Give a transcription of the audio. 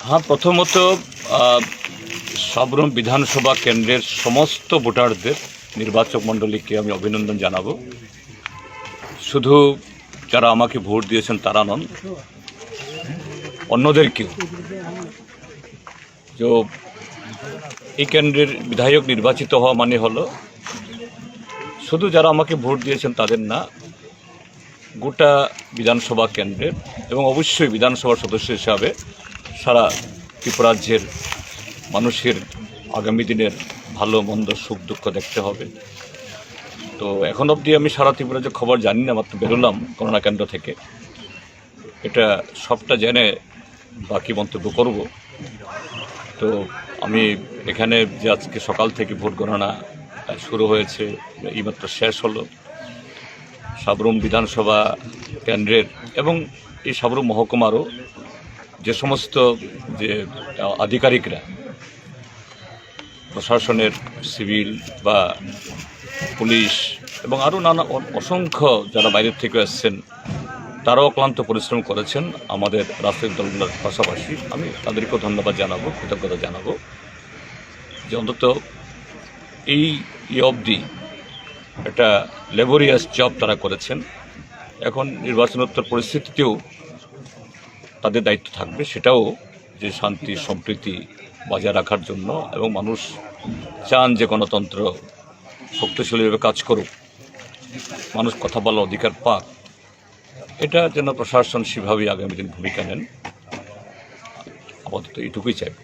হ্যাঁ, প্রথমত সাবরুম বিধানসভা কেন্দ্রের সমস্ত ভোটারদের নির্বাচক মণ্ডলীকে আমি অভিনন্দন জানাবো। শুধু যারা আমাকে ভোট দিয়েছেন তারা নন, অন্যদেরকেও। তো এই কেন্দ্রের বিধায়ক নির্বাচিত হওয়া মানে হলো শুধু যারা আমাকে ভোট দিয়েছেন তাদের না, গোটা বিধানসভা কেন্দ্রের এবং অবশ্যই বিধানসভার সদস্য হিসাবে সারা ত্রিপুরাজ্যের মানুষের আগামী দিনের ভালো মন্দ সুখ দুঃখ দেখতে হবে। তো এখন অবধি আমি সারা ত্রিপুরাজ্যের খবর জানি না, মাত্র বেরোলাম করোনা কেন্দ্র থেকে। এটা সবটা জেনে বাকি মন্তব্য করব। তো আমি এখানে যে আজকে সকাল থেকে ভোট গণনা শুরু হয়েছে, এইমাত্র শেষ হলো, সাবরুম বিধানসভা কেন্দ্রের এবং এই সাবরুম মহকুমারও যে সমস্ত যে আধিকারিকরা প্রশাসনের, সিভিল বা পুলিশ এবং আরও নানা অসংখ্য যারা বাইরের থেকে এসছেন, তারাও অক্লান্ত পরিশ্রম করেছেন আমাদের রাজনৈতিক দলগুলোর পাশাপাশি। আমি তাদেরকেও ধন্যবাদ জানাবো, কৃতজ্ঞতা জানাবো যে অন্তত এই অবধি একটা লেবোরিয়াস জব তারা করেছেন। এখন নির্বাচনোত্তর পরিস্থিতিতেও তাদের দায়িত্ব থাকবে, সেটাও যে শান্তি সম্প্রীতি বজায় রাখার জন্য, এবং মানুষ চান যে গণতন্ত্র শক্তিশালীভাবে কাজ করুক, মানুষ কথা বলার অধিকার পাক, এটা যেন প্রশাসন সেভাবেই আগামী দিন ভূমিকা নেন। আপাতত এইটুকুই চাইব।